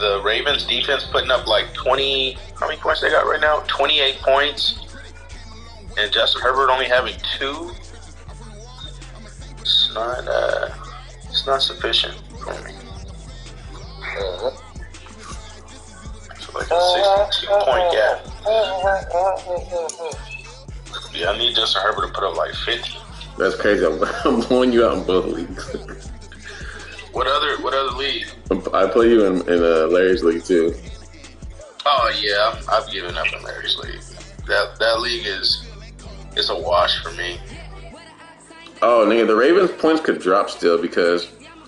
the Ravens defense putting up like 20. How many points they got right now? 28 points, and Justin Herbert only having 2. It's not sufficient for me. It's like a 62-point gap. Yeah, I need Justin Herbert to put up like 50. That's crazy. I'm blowing you out in both leagues. What other league? I play you in Larry's league too. Oh yeah, I've given up in Larry's league. That league it's a wash for me. Oh, nigga, the Ravens points could drop still because,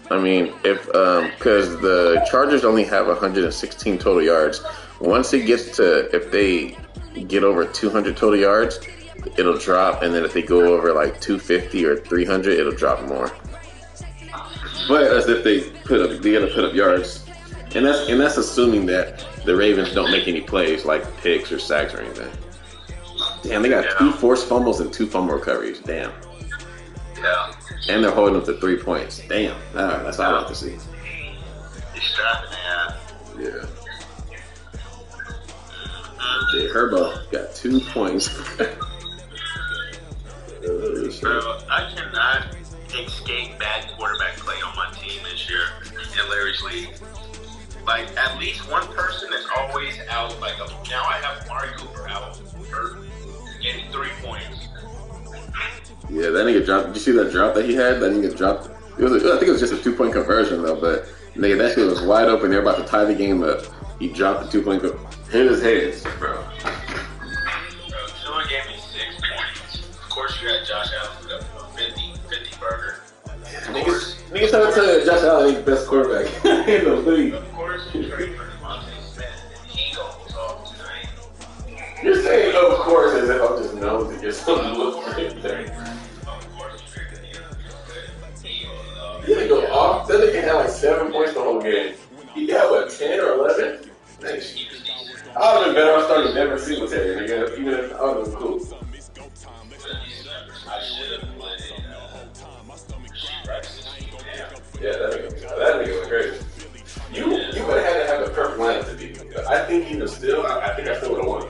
I mean, because the Chargers only have 116 total yards. Once it gets to, if they get over 200 total yards, it'll drop, and then if they go over like 250 or 300, it'll drop more. But as if they gotta put up yards, and that's assuming that the Ravens don't make any plays like picks or sacks or anything. Damn, they got 2 forced fumbles and 2 fumble recoveries. Damn. Yeah. And they're holding up to 3 points. Damn. That's what I like to see. He's strapping, Yeah. Okay, Herbo got 2 points. Bro, I cannot escape bad quarterback play on my team this year in Larry's league. Like, at least one person is always out. Like, now I have Amari Cooper out for getting 3 points. Yeah, that nigga dropped. Did you see that drop that he had? That nigga dropped. I think it was just a 2-point conversion though. But nigga, that shit was wide open. They're about to tie the game up. He dropped the 2-point. Hit his hands, bro. Someone gave me 6 points. Of course, you had Josh Allen put up a 50 burger. Niggas trying to tell you Josh Allen ain't the best quarterback in the league. Of course, you trade for Devontae Smith, and he goes off tonight. You're saying, of course, as if I'm just known to get some look right there. Of course, you trade for the He didn't go off. That nigga had like 7 points the whole game. He got what, 10 or 11? Thanks. I would have been better off starting Denver Singletary, nigga. Even if I would have been cool. I should have played Yeah, that nigga was crazy. You would have had to have the perfect lineup to beat him. I think even still, I think I still would have won.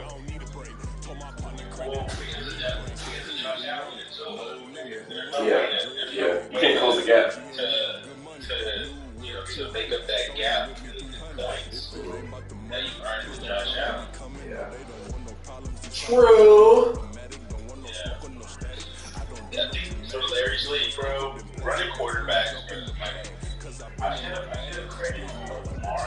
Yeah. You can't close the gap. To make up that gap in points that you earned with Josh Allen. Yeah. True. Yeah, so Larry's league, bro. Running quarterbacks. I should have created Lamar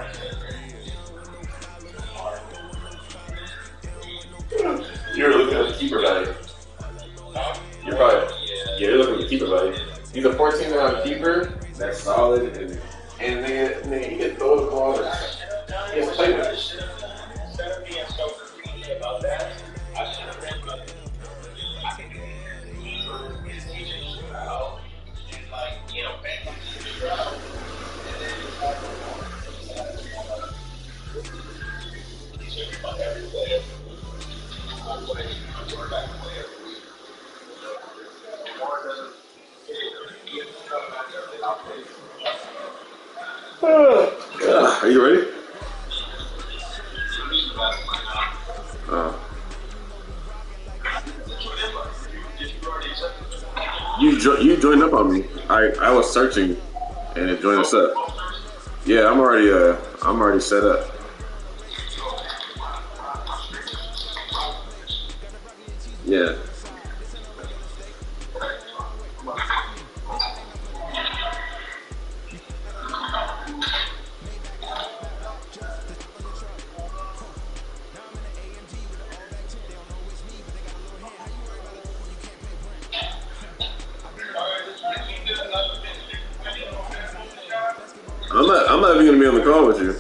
You're looking at the keeper value. You're looking at the keeper value. He's a 14-round keeper. That's solid, and nigga, he can throw the ball. He has played with it. Instead of being so greedy about that, I should have been good. I can teach you how, and bank you out, and then teach everybody every player. Quarterback player. Are you ready? You joined up on me. I was searching, and it joined us up. Yeah, I'm already set up. Yeah. I'm not even gonna be on the call with you.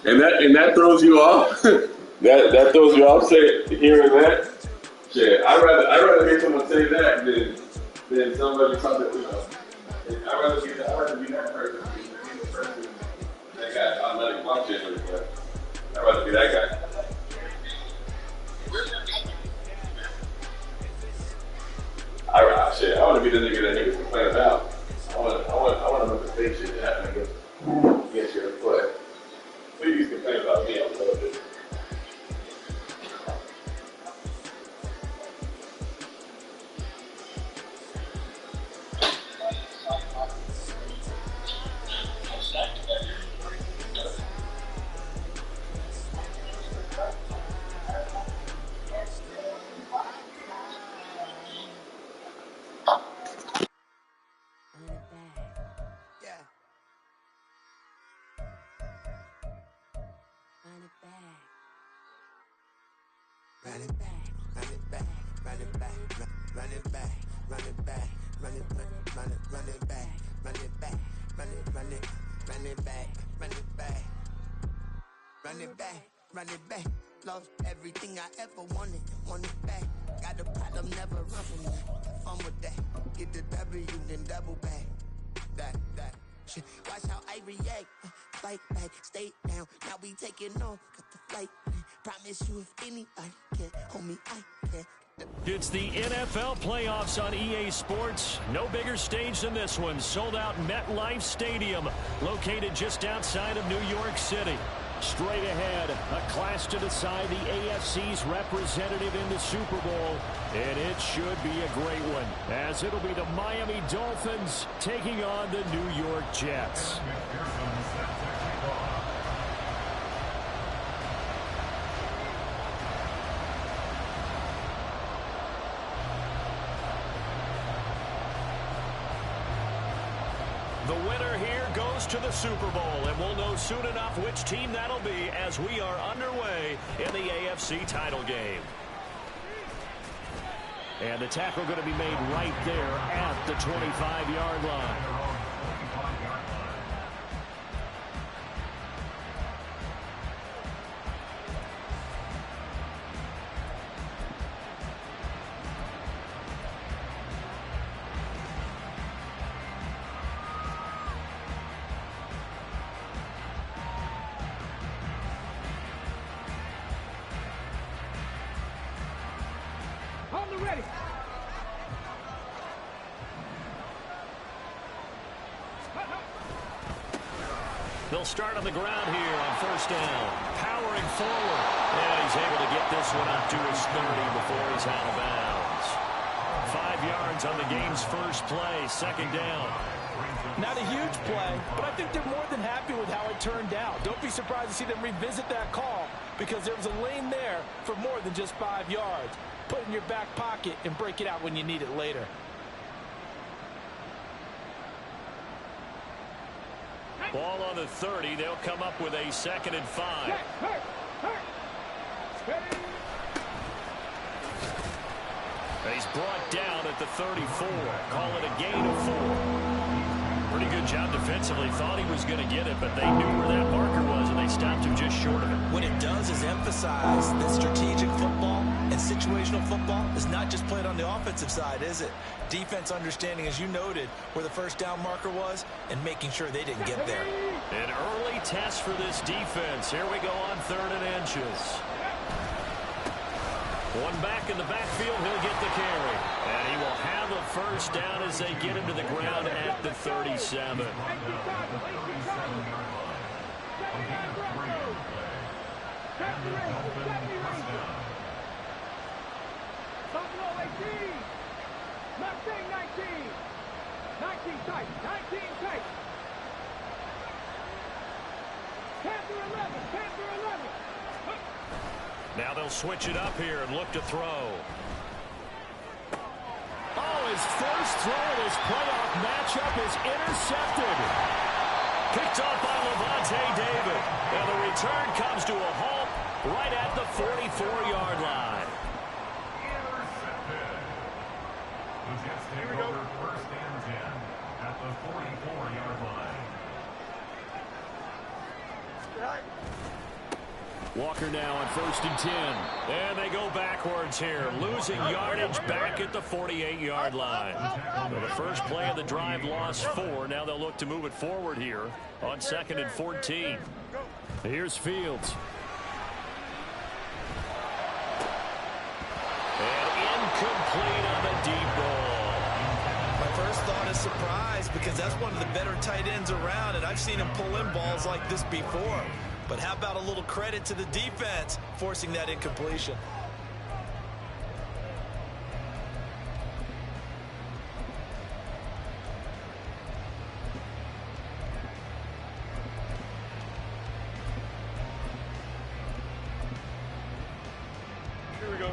And that throws you off. that throws you off. Hearing that. Shit, I'd rather hear someone say that than somebody talk that. I'd rather be that person. That I got automatic block changer, but I'd rather be that guy. I want to be the nigga that niggas complain about. I want to know the fake shit that happened against your foot. Please complain about me. I'm so good. Run it back. Lost everything I ever wanted it back. Got a problem, never run from that. Fun with that. Get the W, then double back. That shit. Watch how I react. Fight back, stay down. Now we taking off. Got the flight. Promise you if anybody can hold me, I can. It's the NFL playoffs on EA Sports. No bigger stage than this one. Sold out MetLife Stadium, located just outside of New York City. Straight ahead, a clash to decide the AFC's representative in the Super Bowl. And it should be a great one, as it'll be the Miami Dolphins taking on the New York Jets. The winner here goes to the Super Bowl, and we'll know soon enough which team that'll be as we are underway in the AFC title game. And the tackle going to be made right there at the 25-yard line. Ready. They'll start on the ground here on first down. Powering forward. And he's able to get this one up to his 30 before he's out of bounds. 5 yards on the game's first play, second down. Not a huge play, but I think they're more than happy with how it turned out. Don't be surprised to see them revisit that call because there was a lane there for more than just 5 yards. Put it in your back pocket and break it out when you need it later. Ball on the 30. They'll come up with a 2nd and 5. And he's brought down at the 34. Call it a gain of 4. Pretty good job defensively. Thought he was going to get it, but they knew where that marker was, and they stopped him just short of it. What it does is emphasize that strategic football and situational football is not just played on the offensive side, is it? Defense understanding, as you noted, where the first down marker was and making sure they didn't get there. An early test for this defense. Here we go on 3rd and inches. One back in the backfield, he'll get the carry. And he will have a first down as they get him to the ground at the 37. Now they'll switch it up here and look to throw. Oh, his first throw in his playoff matchup is intercepted. Picked off by Levante David. And the return comes to a halt right at the 44-yard line. Intercepted. The Jets take over 1st and 10 at the 44-yard line. Walker now on 1st and 10. And they go backwards here, losing yardage back at the 48-yard line. Well, the first play of the drive lost 4. Now they'll look to move it forward here on 2nd and 14. Here's Fields. And incomplete on the deep ball. My first thought is surprise, because that's one of the better tight ends around, and I've seen him pull in balls like this before. But how about a little credit to the defense forcing that incompletion?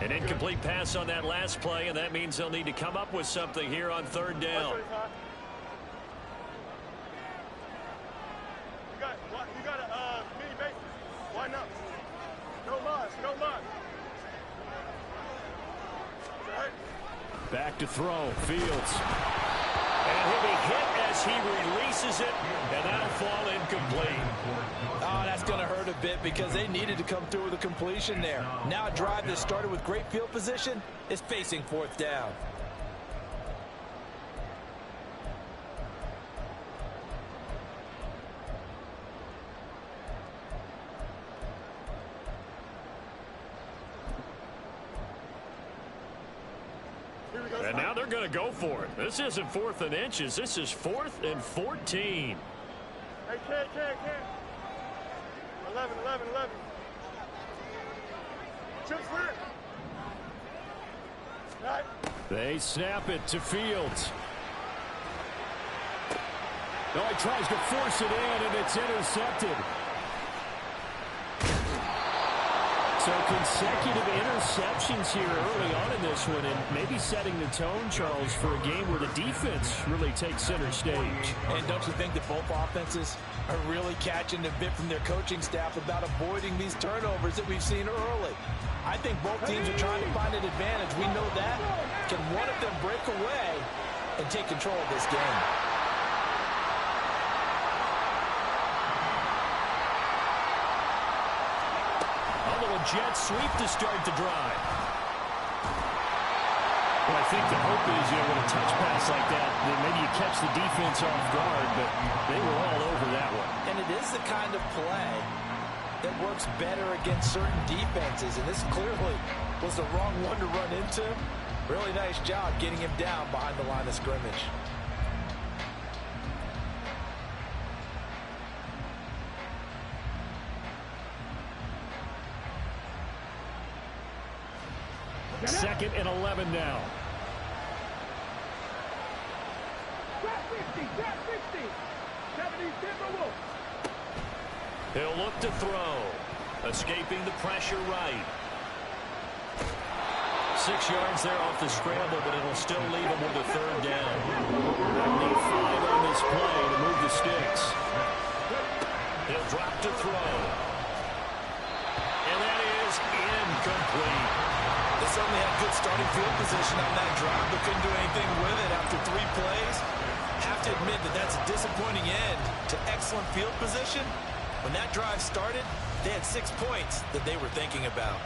An incomplete pass on that last play, and that means they'll need to come up with something here on 3rd down. You got a mini bases. Why not? No mud. Back to throw, Fields. And he'll be hit as he releases it, and that'll fall incomplete. Oh, that's going to hurt a bit because they needed to come through with a completion there. Now a drive that started with great field position is facing 4th down. And now they're going to go for it. This isn't 4th and inches. This is 4th and 14. Hey, Ken. 11. Chips lit. Right. They snap it to Fields. No, he tries to force it in, and it's intercepted. So consecutive interceptions here early on in this one, and maybe setting the tone, Charles, for a game where the defense really takes center stage. And don't you think that both offenses are really catching a bit from their coaching staff about avoiding these turnovers that we've seen early? I think both teams are trying to find an advantage. We know that. Can one of them break away and take control of this game? Jet sweep to start the drive. Well, I think the hope is, with a touch pass like that, then maybe you catch the defense off guard, but they were all over that one. And it is the kind of play that works better against certain defenses, and this clearly was the wrong one to run into. Really nice job getting him down behind the line of scrimmage. Second and 11 now. He'll look to throw. Escaping the pressure right. 6 yards there off the scramble, but it'll still leave him with a 3rd down. They'll need 5 on this play to move the sticks. He'll drop to throw. And that is incomplete. They certainly had good starting field position on that drive, but couldn't do anything with it after 3 plays. Have to admit that that's a disappointing end to excellent field position. When that drive started, they had 6 points that they were thinking about.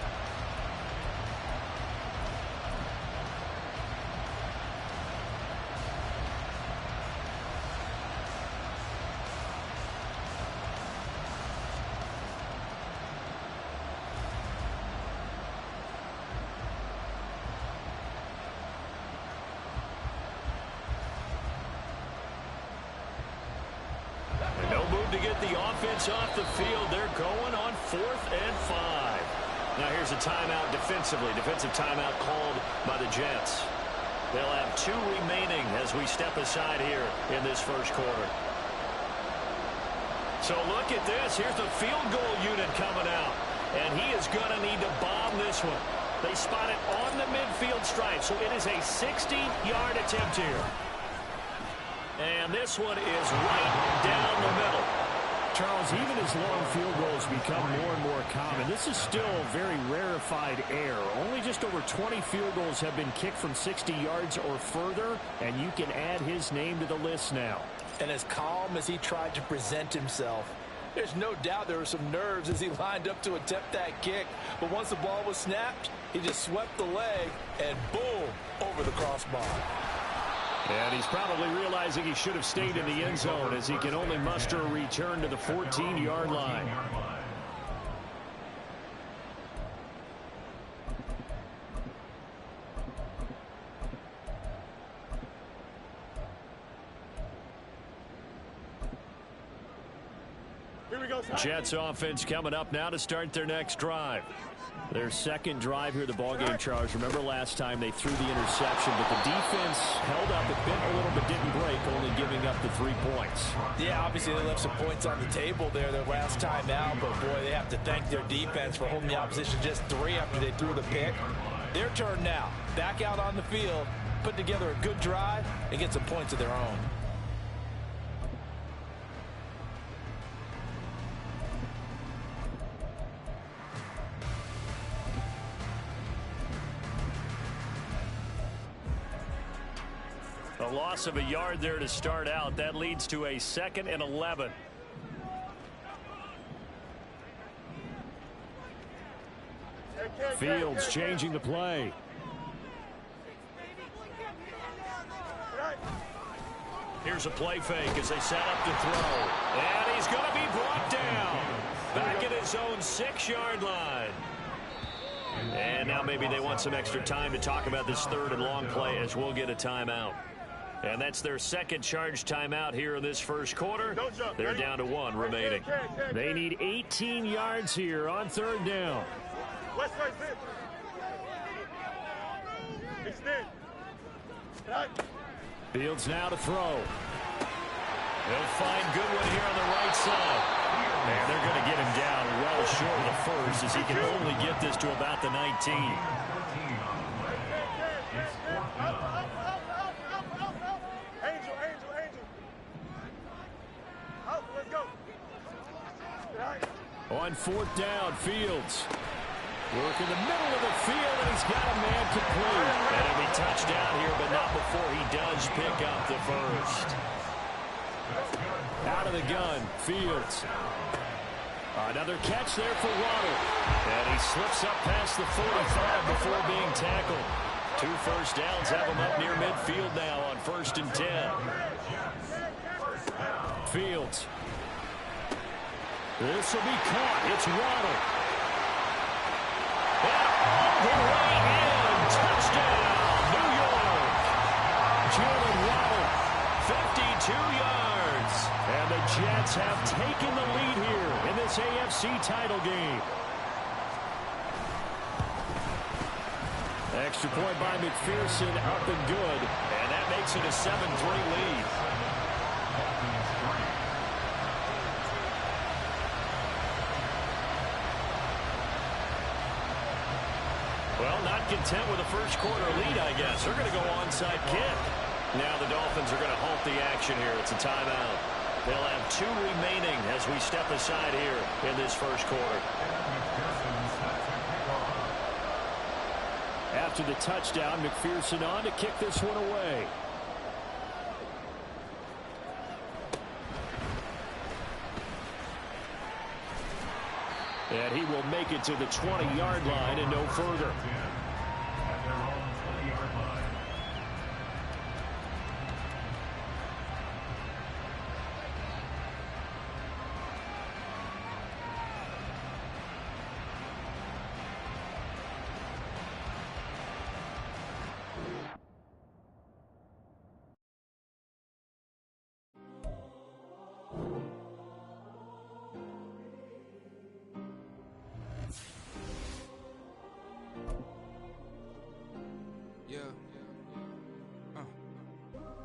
To get the offense off the field, they're going on 4th and 5. Now here's a timeout defensively. Defensive timeout called by the Jets. They'll have 2 remaining as we step aside here in this first quarter. So look at this. Here's the field goal unit coming out. And he is going to need to bomb this one. They spot it on the midfield stripe. So it is a 60-yard attempt here. And this one is right down the middle. Charles, even as long field goals become more and more common, this is still very rarefied air. Only just over 20 field goals have been kicked from 60 yards or further, and you can add his name to the list now. And as calm as he tried to present himself, There's no doubt there were some nerves as he lined up to attempt that kick. But once the ball was snapped, he just swept the leg and boom, over the crossbar. And he's probably realizing he should have stayed in the end zone as he can only muster a return to the 14-yard line. Jets offense coming up now to start their next drive. Their second drive here, the ballgame, Charles. Remember last time they threw the interception, but the defense held up a bit, a little bit, didn't break, only giving up the 3 points. Yeah, obviously they left some points on the table there their last time out, but boy, they have to thank their defense for holding the opposition just 3 after they threw the pick. Their turn now. Back out on the field, put together a good drive, and get some points of their own. A loss of a yard there to start out. That leads to a 2nd and 11. Fields changing the play. Here's a play fake as they set up to throw. And he's going to be brought down. Back at his own 6-yard line. And now maybe they want some extra time to talk about this 3rd and long play as we'll get a timeout. And that's their second charge timeout here in this first quarter. They're down to 1 remaining. They need 18 yards here on 3rd down. Fields now to throw. They'll find Goodwin here on the right side. And they're going to get him down well short of the first as he can only get this to about the 19. On 4th down, Fields. Work in the middle of the field, and he's got a man complete. And he'll be touchdown here, but not before he does pick up the first. Out of the gun, Fields. Another catch there for Waddle. And he slips up past the 45 before being tackled. 2 first downs have him up near midfield now on 1st and 10. Fields. This will be caught. It's Waddle. All the way in. Touchdown, New York. Jalen Waddle, 52 yards. And the Jets have taken the lead here in this AFC title game. Extra point by McPherson, up and good. And that makes it a 7-3 lead. Well, not content with a first quarter lead, I guess. They're going to go onside kick. Now the Dolphins are going to halt the action here. It's a timeout. They'll have 2 remaining as we step aside here in this first quarter. After the touchdown, McPherson on to kick this one away. And he will make it to the 20-yard line and no further.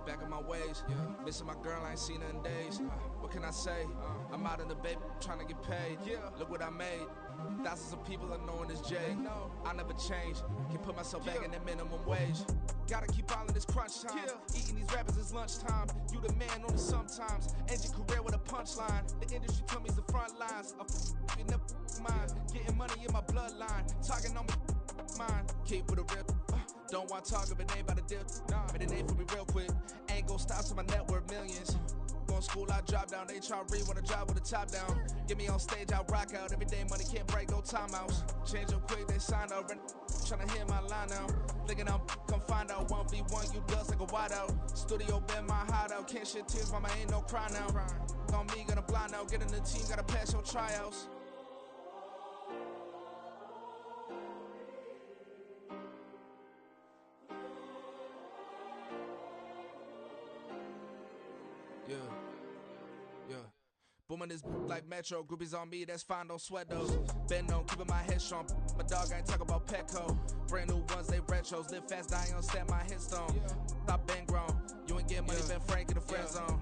Back in my ways, missing my girl, I ain't seen her in days. What can I say? I'm out in the baby, trying to get paid. Look what I made. Thousands of people are knowing this Jay. I never change. Can put myself back in that minimum wage. Gotta keep all in this crunch time. Eating these rappers is lunchtime. You the man only sometimes. End your career with a punchline. The industry told me it's the front lines. I in the mind. Getting money in my bloodline. Talking on me mine. Keep with a real. Don't want to talk if it ain't about a deal. But it ain't for me real quick. Ain't gon' stop so my net worth millions. in school, I drop down. They try to read when I drive with the top down. Get me on stage, I rock out. Every day money can't break, no timeouts. Change them quick, they sign up. Tryna hear my line now. Thinking I'm come find out 1v1, you dust like a wideout. Studio been my hideout. Can't shed tears, mama ain't no cry now. On me, gonna blind out. Get in the team, gotta pass your tryouts. Yeah. Booming this like Metro, groupies on me, that's fine, don't sweat those. Been on, keeping my head strong. My dog ain't talk about Petco. Brand new ones, they retros. Live fast, die on set, my headstone. Stop been grown. You ain't get money, been frank in the friend zone.